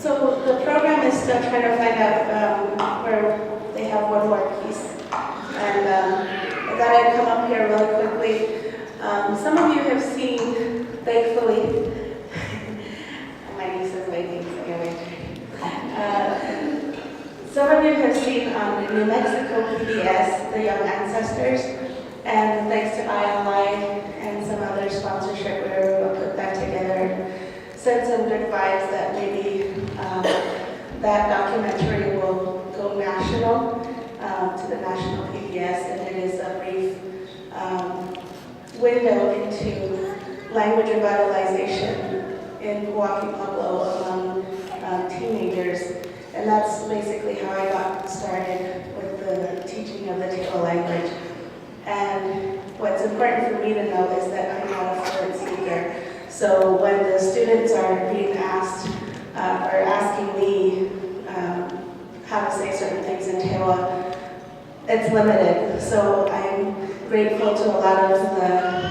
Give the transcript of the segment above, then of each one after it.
So the program is still trying to find out where they have one more piece. And I thought I'd come up here really quickly. Some of you have seen, thankfully, my niece is waiting, so anyway. Some of you have seen New Mexico PBS, The Young Ancestors, and thanks to Oyay and some other sponsorship, we were able to put that together. Send some good vibes that maybe that documentary will go national, to the national PBS, and it is a brief window into language revitalization in Pojoaque, Pueblo among teenagers. And that's basically how I got started with the teaching of the Tewa language. And what's important for me to know is that I'm not a fluent speaker. So when the students are being asked or asking me how to say certain things in Tewa, it's limited. So I'm grateful to a lot of the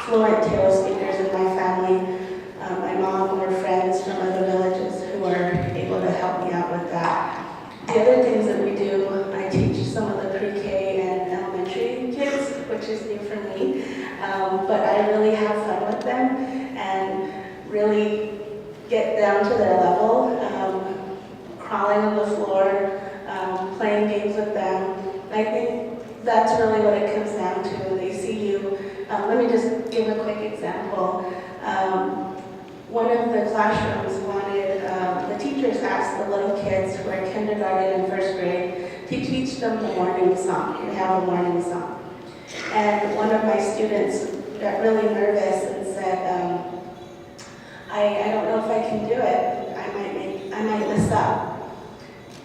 fluent Tewa speakers in my family, my mom or friends from other villages who are able to help me out with that. The other things that we do, I teach some of the pre-K and elementary kids, which is new for me, but I really have fun with them and really get down to their level, crawling on the floor, playing games with them. I think that's really what it comes down to. They see you. Let me just give a quick example. One of the classrooms wanted, the teachers asked the little kids who are kindergarten and first grade to teach them the morning song, and have a morning song. And one of my students got really nervous and said, I don't know if I can do it. I might mess up.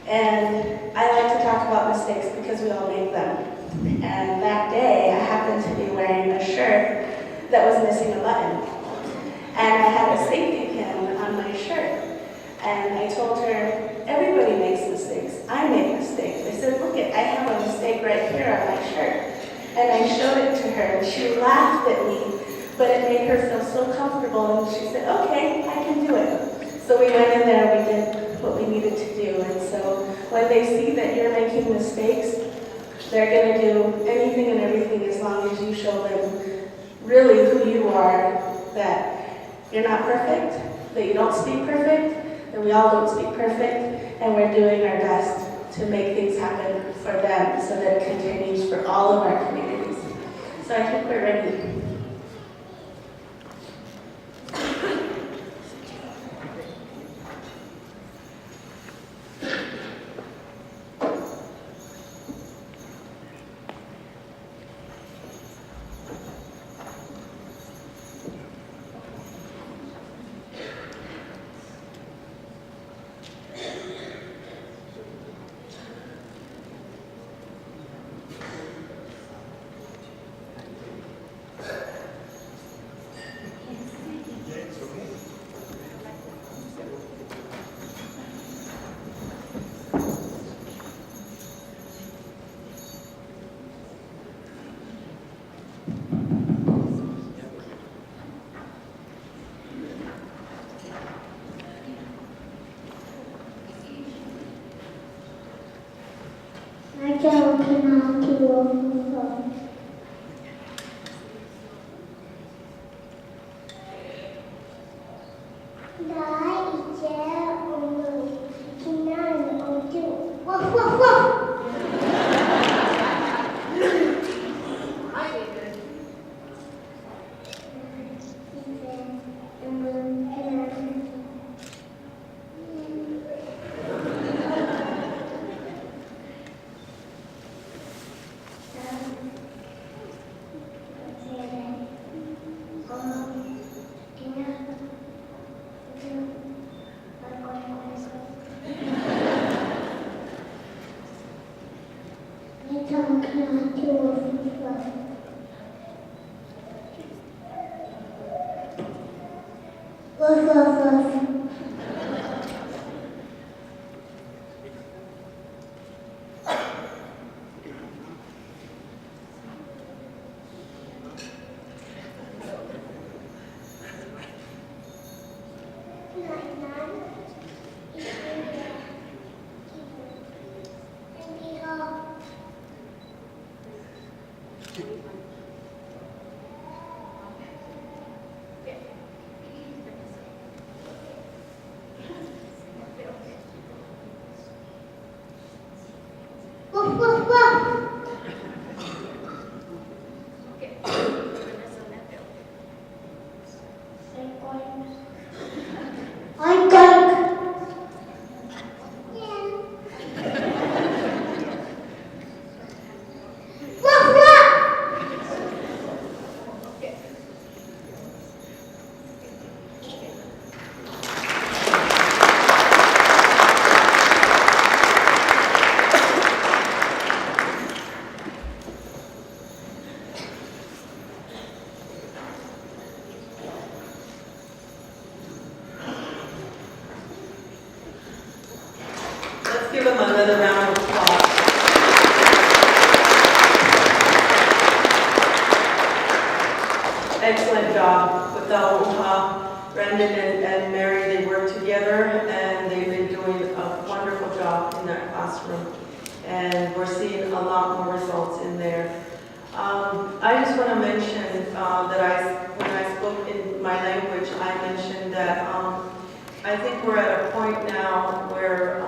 And I like to talk about mistakes because we all make them. And that day, I happened to be wearing a shirt that was missing a button. And I had a safety pin on my shirt. And I told her, everybody makes mistakes. I make mistakes. I said, look, I have a mistake right here on my shirt. And I showed it to her, and she laughed at me, but it made her feel so comfortable, and she said, okay, I can do it. So we went in there, we did what we needed to do, and so when they see that you're making mistakes, they're going to do anything and everything as long as you show them really who you are, that you're not perfect, that you don't speak perfect, that we all don't speak perfect, and we're doing our best to make things happen for them so that it continues for all of our communities. So I think we're ready. Brendan and Mary, they work together, and they've been doing a wonderful job in that classroom. And we're seeing a lot more results in there. I just want to mention that when I spoke in my language, I mentioned that I think we're at a point now where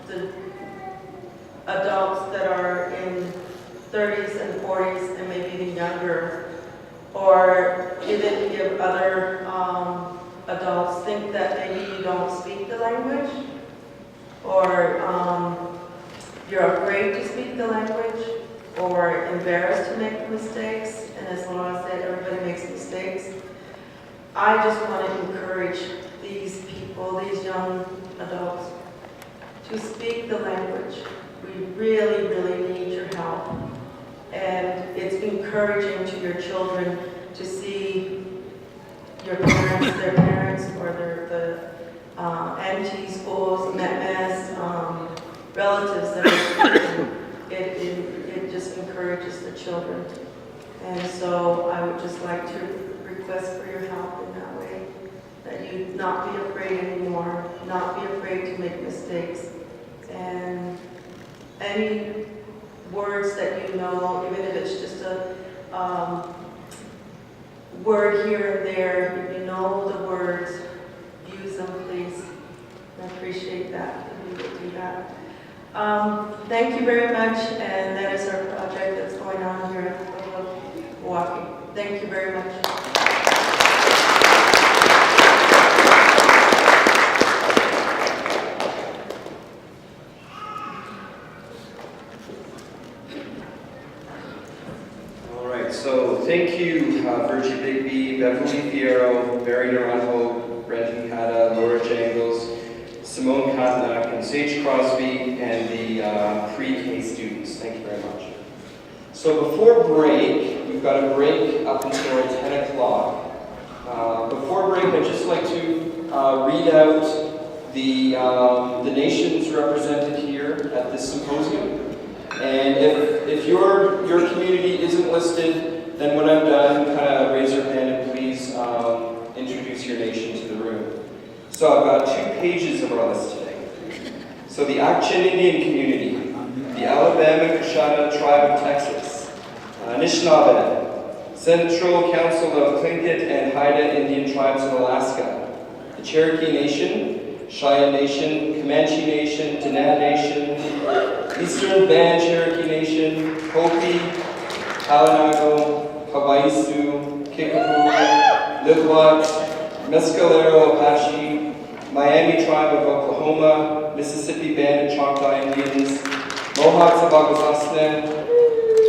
the adults that are in 30s and 40s and maybe even younger, or even if other adults think that maybe you don't speak the language, or you're afraid to speak the language, or embarrassed to make mistakes, and as long as everybody makes mistakes, I just want to encourage these people, these young adults, to speak the language. We really, really need your help. And it's encouraging to your children to see your parents, their parents, or the aunties, uncles, memes, relatives that are speaking. It just encourages the children. And so I would just like to request for your help in that way, that you not be afraid anymore, not be afraid to make mistakes. And any words that you know, even if it's just a word here and there, if you know the words, use them, please. I appreciate that, if you would do that. Thank you very much, and that is our project that's going on here at Pueblo of Pojoaque. Thank you very much. So thank you, Virgie BigBee, Beverly Fierro, Mary Naranjo, Brendan Cata, Laura Jangles, Simone Katnak, and Sage Crosby, and the pre-K students. Thank you very much. So before break, we've got a break up until 10 o'clock. Before break, I'd just like to read out the nations represented here at this symposium. And if your community isn't listed, then when I'm done, kind of raise your hand and please introduce your nation to the room. So I've got 2 pages of our list today. So the Action Indian community, the Alabama Coshada Tribe of Texas, Anishinaabe, Central Council of Tlingit and Haida Indian Tribes of Alaska, the Cherokee Nation, Cheyenne Nation, Comanche Nation, Diné Nation, Eastern Band Cherokee Nation, Hopi, Kalinago, Hawaiisu, Kickapoo, Litwat, Mescalero Apache, Miami Tribe of Oklahoma, Mississippi Band of Choctaw Indians, Mohawks of Aguasasne,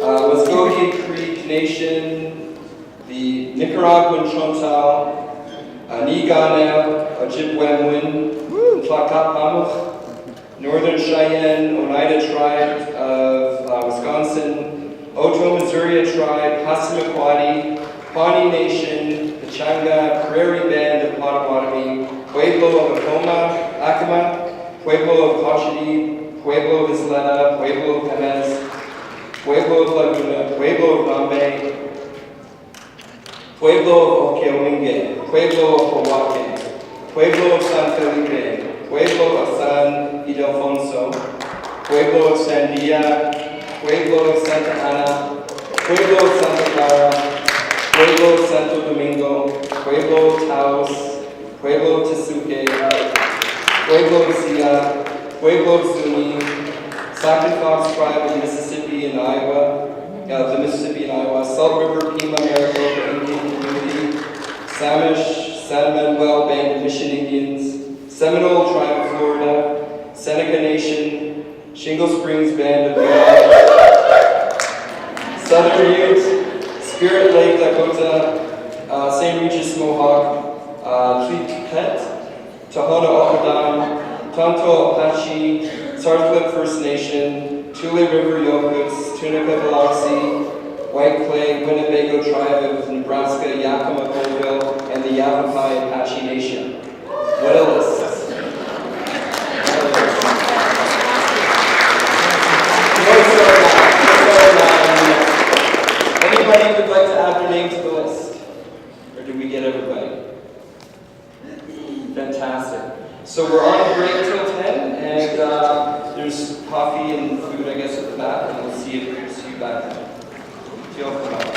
Muskogee Creek Nation, the Nicaraguan Chontal, Niganel, Ojibwemwin, Tlakapamuch, Northern Cheyenne, Oneida Tribe of Wisconsin, Oto Missouri Tribe, Passamaquoddy, Pawnee Nation, Pechanga, Prairie Band of Potawatomi, Pueblo of Acoma, Pueblo of Cochiti, Pueblo of Isleta, Pueblo of Jemez, Pueblo of Laguna, Pueblo of Nambe, Pueblo of Ohkay Owingeh, Pueblo of Pojoaque, Pueblo of San Felipe, Pueblo of San Ildefonso, Pueblo of Sandia, Pueblo of Santa Ana, Pueblo of Santa Clara, Pueblo of Santo Domingo, Pueblo of Taos, Pueblo of Tesuque, Pueblo of Sia, Pueblo of Zuni, Sac Fox Tribe of Mississippi and Iowa, Salt River Pima Maricopa Indian Community, Samish, San Manuel Band of Mission Indians, Seminole Tribe of Florida, Seneca Nation, Shingle Springs Band of Utah, Southern Ute, Spirit Lake Dakota, St. Regis Mohawk, Tliket, Tohono O'odham, Tonto Apache, Sarthlet First Nation, Tule River Yokuts, Tunica Biloxi, White Clay, Winnebago Tribe of Nebraska, Yakima Colville, and the Yavapai Apache Nation. What a list. Anybody would like to add their name to the list? Or did we get everybody? Fantastic. So we're on break till 10, and there's coffee and food, I guess, at the back, and we'll see you back then. See you all for now.